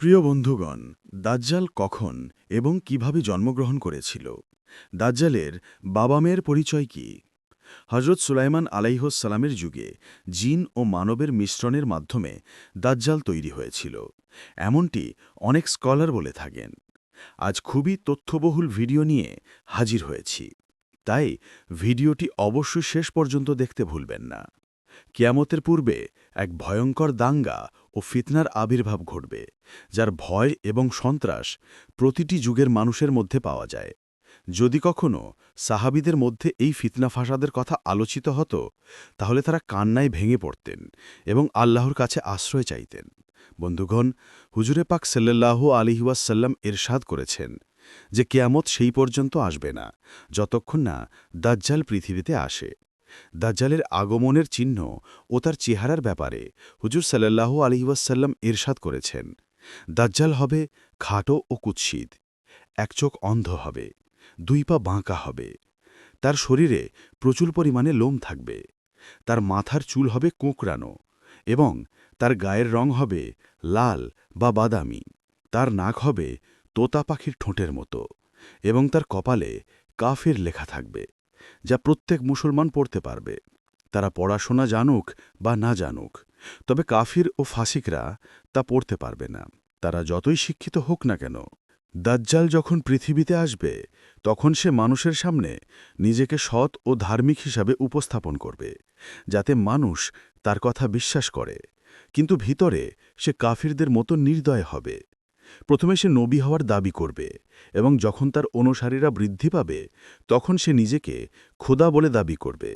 প্রিয় বন্ধুগণ, দাজ্জাল কখন এবং কিভাবে জন্মগ্রহণ করেছিল? দাজ্জালের বাবা-মেয়ের পরিচয় কি? হজরত সুলাইমান আলাইহিসসালামের যুগে জিন ও মানবের মিশ্রণের মাধ্যমে দাজ্জাল তৈরি হয়েছিল, এমনটি অনেক স্কলার বলে থাকেন। আজ খুবই তথ্যবহুল ভিডিও নিয়ে হাজির হয়েছি, তাই ভিডিওটি অবশ্যই শেষ পর্যন্ত দেখতে ভুলবেন না। কিয়ামতের পূর্বে এক ভয়ঙ্কর দাঙ্গা ও ফিতনার আবির্ভাব ঘটবে, যার ভয় এবং সন্ত্রাস প্রতিটি যুগের মানুষের মধ্যে পাওয়া যায়। যদি কখনো সাহাবীদের মধ্যে এই ফিতনা ফাসাদের কথা আলোচিত হতো, তাহলে তারা কান্নায় ভেঙে পড়তেন এবং আল্লাহর কাছে আশ্রয় চাইতেন। বন্ধুগণ, হুজুরে পাক সাল্লাল্লাহু আলাইহি ওয়াসাল্লাম ইরশাদ করেছেন যে কিয়ামত সেই পর্যন্ত আসবে না যতক্ষণ না দাজ্জাল পৃথিবীতে আসে। দাজ্জালের আগমনের চিহ্ন ও তার চেহারার ব্যাপারে হুজুর সাল্লাল্লাহু আলাইহি ওয়াসাল্লাম ইরশাদ করেছেন, দাজ্জাল হবে খাটো ও কুৎসিত, এক চোখ অন্ধ হবে, দুই পা বাঁকা হবে, তার শরীরে প্রচুর পরিমাণে লোম থাকবে, তার মাথার চুল হবে কোঁকড়ানো এবং তার গায়ের রং হবে লাল বা বাদামি, তার নাক হবে তোতা পাখির ঠোঁটের মতো এবং তার কপালে কাফের লেখা থাকবে, যা প্রত্যেক মুসলমান পড়তে পারবে, তারা পড়াশোনা জানুক বা না জানুক। তবে কাফির ও ফাসিকরা তা পড়তে পারবে না, তারা যতই শিক্ষিত হোক না কেন। দাজ্জাল যখন পৃথিবীতে আসবে, তখন সে মানুষের সামনে নিজেকে সৎ ও ধার্মিক হিসাবে উপস্থাপন করবে, যাতে মানুষ তার কথা বিশ্বাস করে, কিন্তু ভিতরে সে কাফিরদের মতো নির্দয় হবে। প্রথমে সে নবী হওয়ার দাবি করবে এবং যখন তার অনুসারীরা বৃদ্ধি পাবে, তখন সে নিজেকে খোদা বলে দাবি করবে।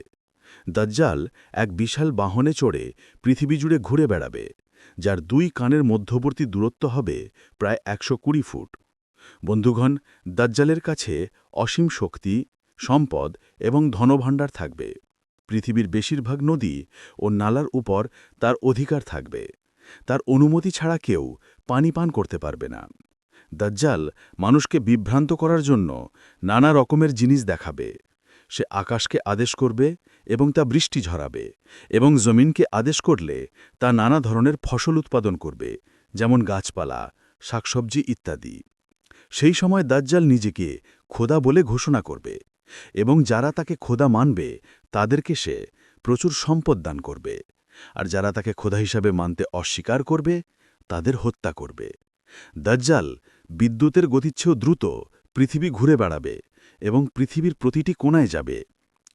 দাজ্জাল এক বিশাল বাহনে চড়ে পৃথিবী জুড়ে ঘুরে বেড়াবে, যার দুই কানের মধ্যবর্তী দূরত্ব হবে প্রায় ১২০ ফুট। বন্ধুগণ, দাজ্জালের কাছে অসীম শক্তি, সম্পদ এবং ধনভাণ্ডার থাকবে। পৃথিবীর বেশিরভাগ নদী ও নালার উপর তার অধিকার থাকবে। তার অনুমতি ছাড়া কেউ পানি পান করতে পারবে না। দাজ্জাল মানুষকে বিভ্রান্ত করার জন্য নানা রকমের জিনিস দেখাবে। সে আকাশকে আদেশ করবে এবং তা বৃষ্টি ঝরাবে, এবং জমিনকে আদেশ করলে তা নানা ধরনের ফসল উৎপাদন করবে, যেমন গাছপালা, শাকসবজি ইত্যাদি। সেই সময় দাজ্জাল নিজেকে খোদা বলে ঘোষণা করবে এবং যারা তাকে খোদা মানবে তাদেরকে সে প্রচুর সম্পদ দান করবে, আর যারা তাকে খোদা হিসাবে মানতে অস্বীকার করবে তাদের হত্যা করবে। দাজ্জাল বিদ্যুতের গতিচ্ছেও দ্রুত পৃথিবী ঘুরে বেড়াবে এবং পৃথিবীর প্রতিটি কোণায় যাবে।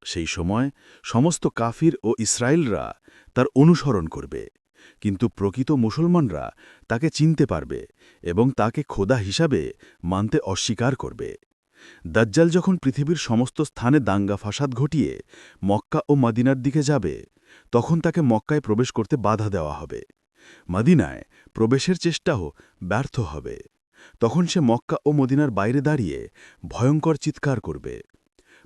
সেই সময় সমস্ত কাফির ও ইসরায়েলরা তার অনুসরণ করবে, কিন্তু প্রকৃত মুসলমানরা তাকে চিনতে পারবে এবং তাকে খোদা হিসাবে মানতে অস্বীকার করবে। দাজ্জাল যখন পৃথিবীর সমস্ত স্থানে দাঙ্গা ফাসাদ ঘটিয়ে মক্কা ও মদিনার দিকে যাবে, তখন তাকে মক্কায় প্রবেশ করতে বাধা দেওয়া হবে। মদিনায় প্রবেশের চেষ্টাও ব্যর্থ হবে। তখন সে মক্কা ও মদিনার বাইরে দাঁড়িয়ে ভয়ঙ্কর চিৎকার করবে।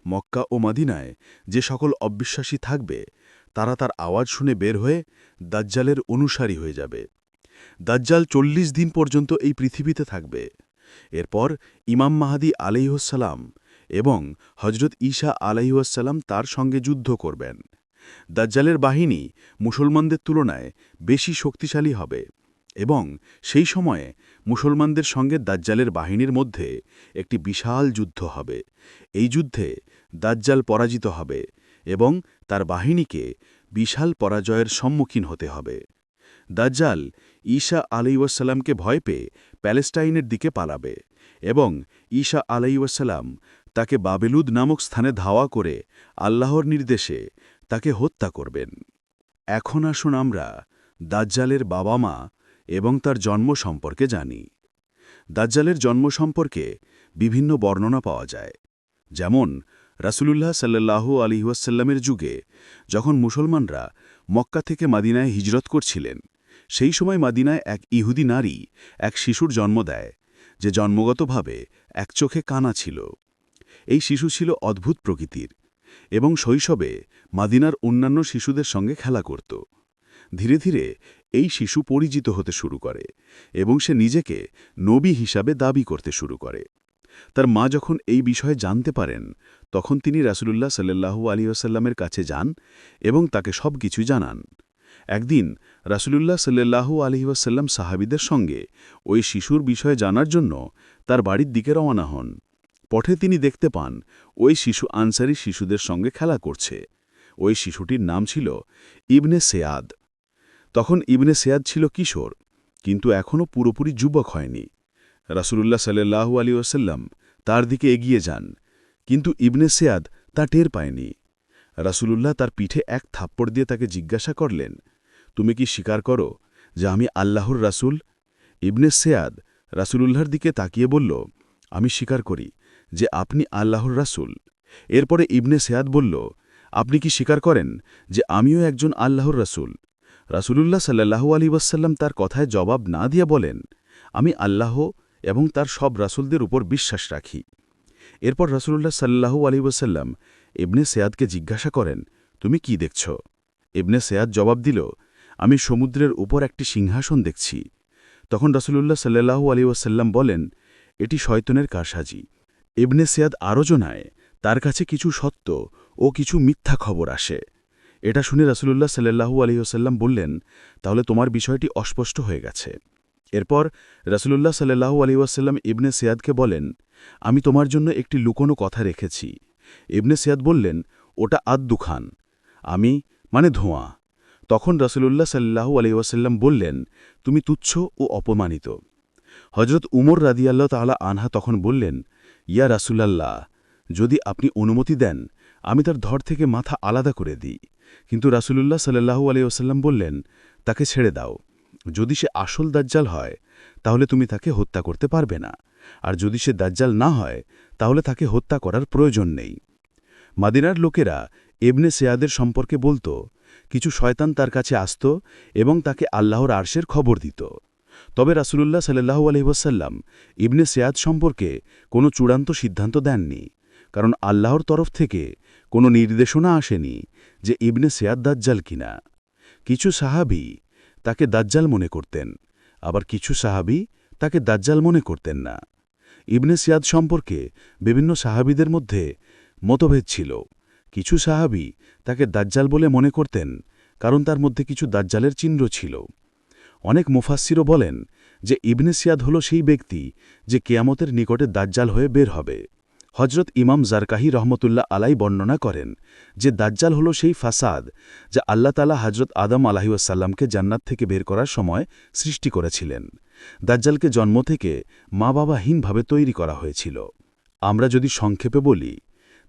মক্কা ও মদিনায় যে সকল অবিশ্বাসী থাকবে, তারা তার আওয়াজ শুনে বের হয়ে দাজ্জালের অনুসারী হয়ে যাবে। দাজ্জাল ৪০ দিন পর্যন্ত এই পৃথিবীতে থাকবে। এরপর ইমাম মাহাদি আলাইহিসসালাম এবং হজরত ঈসা আলাইহিসসালাম তার সঙ্গে যুদ্ধ করবেন। দাজ্জালের বাহিনী মুসলমানদের তুলনায় বেশি শক্তিশালী হবে এবং সেই সময়ে মুসলমানদের সঙ্গে দাজ্জালের বাহিনীর মধ্যে একটি বিশাল যুদ্ধ হবে। এই যুদ্ধে দাজ্জাল পরাজিত হবে এবং তার বাহিনীকে বিশাল পরাজয়ের সম্মুখীন হতে হবে। দাজ্জাল ঈসা আলাইহিসসালামকে ভয় পেয়ে প্যালেস্টাইনের দিকে পালাবে এবং ঈসা আলাইহিসসালাম তাকে বাবেলুদ নামক স্থানে ধাওয়া করে আল্লাহর নির্দেশে তাকে হত্যা করবেন। এখন আসুন আমরা দাজ্জালের বাবা মা এবং তার জন্ম সম্পর্কে জানি। দাজ্জালের জন্ম সম্পর্কে বিভিন্ন বর্ণনা পাওয়া যায়। যেমন রাসূলুল্লাহ সাল্লাল্লাহু আলাইহি ওয়াসাল্লামের যুগে যখন মুসলমানরা মক্কা থেকে মদিনায় হিজরত করছিলেন, সেই সময় মদিনায় এক ইহুদি নারী এক শিশুর জন্ম দেয়, যে জন্মগতভাবে এক চোখে কানা ছিল। এই শিশু ছিল অদ্ভুত প্রকৃতির এবং শৈশবে মদিনার অন্যান্য শিশুদের সঙ্গে খেলা করত। ধীরে ধীরে এই শিশু পরিচিত হতে শুরু করে এবং সে নিজেকে নবী হিসাবে দাবি করতে শুরু করে। তার মা যখন এই বিষয়ে জানতে পারেন, তখন তিনি রাসূলুল্লাহ সাল্লাল্লাহু আলাইহি ওয়াসাল্লামের কাছে যান এবং তাকে সবকিছু জানান। একদিন রাসূলুল্লাহ সাল্লাল্লাহু আলাইহি ওয়াসাল্লাম সাহাবীদের সঙ্গে ওই শিশুর বিষয়ে জানার জন্য তার বাড়ির দিকে রওনা হন। পথে তিনি দেখতে পান ওই শিশু আনসারী শিশুদের সঙ্গে খেলা করছে। ওই শিশুটির নাম ছিল ইবনে সেয়াদ। তখন ইবনে সেয়াদ ছিল কিশোর, কিন্তু এখনও পুরোপুরি যুবক হয়নি। রাসূলুল্লাহ সাল্লাল্লাহু আলাইহি ওয়াসাল্লাম তার দিকে এগিয়ে যান, কিন্তু ইবনে সেয়াদ তা টের পায়নি। রাসূলুল্লাহ তার পিঠে এক থাপ্পড় দিয়ে তাকে জিজ্ঞাসা করলেন, তুমি কি স্বীকার করো যে আমি আল্লাহর রাসূল? ইবনে সেয়াদ রাসূলুল্লাহর দিকে তাকিয়ে বলল, আমি স্বীকার করি যে আপনি আল্লাহর রাসূল। এরপরে ইবনে সেয়াদ বলল, আপনি কি স্বীকার করেন যে আমিও একজন আল্লাহর রাসূল? রাসূলুল্লাহ সাল্লাল্লাহু আলাইহি ওয়াসাল্লাম তার কথায় জবাব না দিয়ে বলেন, আমি আল্লাহ এবং তার সব রাসূলদের উপর বিশ্বাস রাখি। এরপর রাসূলুল্লাহ সাল্লাল্লাহু আলাইহি ওয়াসাল্লাম ইবনে সেয়াদকে জিজ্ঞাসা করেন, তুমি কি দেখছ? ইবনে সেয়াদ জবাব দিল, আমি সমুদ্রের উপর একটি সিংহাসন দেখছি। তখন রাসূলুল্লাহ সাল্লাল্লাহু আলাইহি ওয়াসাল্লাম বলেন, এটি শয়তানের কারসাজি। ইবনে সেয়াদ আরও জানায়, তার কাছে কিছু সত্য ও কিছু মিথ্যা খবর আসে। এটা শুনে রাসূলুল্লাহ সাল্লাল্লাহু আলাইহি ওয়াসাল্লাম বললেন, তাহলে তোমার বিষয়টি অস্পষ্ট হয়ে গেছে। এরপর রাসূলুল্লাহ সাল্লাল্লাহু আলাইহি ওয়াসাল্লাম ইবনে সেয়াদকে বলেন, আমি তোমার জন্য একটি লুকোনো কথা রেখেছি। ইবনে সেয়াদ বললেন, ওটা আদ-দুখান। আমি মানে ধোঁয়া। তখন রাসূলুল্লাহ সাল্লাল্লাহু আলাইহি ওয়াসাল্লাম বললেন, তুমি তুচ্ছ ও অপমানিত। হযরত উমর রাদিয়াল্লাহু তাআলা আনহা তখন বললেন, ইয়া রাসূলাল্লাহ, যদি আপনি অনুমতি দেন আমি তার ধড় থেকে মাথা আলাদা করে দিই। কিন্তু রাসূলুল্লাহ সাল্লাল্লাহু আলাইহি ওয়াসাল্লাম বললেন, তাকে ছেড়ে দাও। যদি সে আসল দাজ্জাল হয় তাহলে তুমি তাকে হত্যা করতে পারবে না, আর যদি সে দাজ্জাল না হয় তাহলে তাকে হত্যা করার প্রয়োজন নেই। মাদিনার লোকেরা ইবনে সেয়াদের সম্পর্কে বলত, কিছু শয়তান তার কাছে আসত এবং তাকে আল্লাহর আরশের খবর দিত। তবে রাসূলুল্লাহ সাল্লাল্লাহু আলাইহি ওয়াসাল্লাম ইবনে সেয়াদ সম্পর্কে কোনো চূড়ান্ত সিদ্ধান্ত দেননি, কারণ আল্লাহর তরফ থেকে কোনো নির্দেশনা আসেনি যে ইবনে সেয়াদ দাজ্জাল কিনা। কিছু সাহাবী তাকে দাজ্জাল মনে করতেন, আবার কিছু সাহাবী তাকে দাজ্জাল মনে করতেন না। ইবনে সেয়াদ সম্পর্কে বিভিন্ন সাহাবীদের মধ্যে মতভেদ ছিল। কিছু সাহাবী তাকে দাজ্জাল বলে মনে করতেন, কারণ তার মধ্যে কিছু দাজ্জালের চিহ্ন ছিল। অনেক মুফাসসিরও বলেন যে ইবনে সেয়াদ হল সেই ব্যক্তি যে কিয়ামতের নিকটে দাজ্জাল হয়ে বের হবে। হজরত ইমাম জারকাহি রহমতুল্লাহ আলাই বর্ণনা করেন যে দাজ্জাল হল সেই ফাসাদ যা আল্লাহ তাআলা হজরত আদম আলাইহিসসালামকে জান্নাত থেকে বের করার সময় সৃষ্টি করেছিলেন। দাজ্জালকে জন্ম থেকে মা বাবাহীনভাবে তৈরি করা হয়েছিল। আমরা যদি সংক্ষেপে বলি,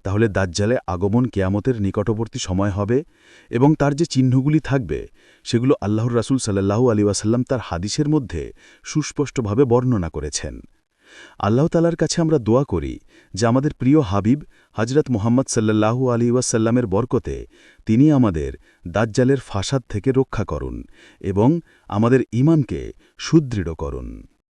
তাহলে দাজ্জালে আগমন কিয়ামতের নিকটবর্তী সময় হবে এবং তার যে চিহ্নগুলি থাকবে সেগুলো আল্লাহর রাসূল সাল্লাল্লাহু আলাইহি ওয়াসাল্লাম তার হাদিসের মধ্যে সুস্পষ্টভাবে বর্ণনা করেছেন। আল্লাহ তাআলার কাছে আমরা দোয়া করি যে আমাদের প্রিয় হাবিব হযরত মুহাম্মদ সাল্লাল্লাহু আলাইহি ওয়াসাল্লামের বরকতে তিনি আমাদের দাজ্জালের ফাসাদ থেকে রক্ষা করুন এবং আমাদের ঈমানকে সুদৃঢ় করুন।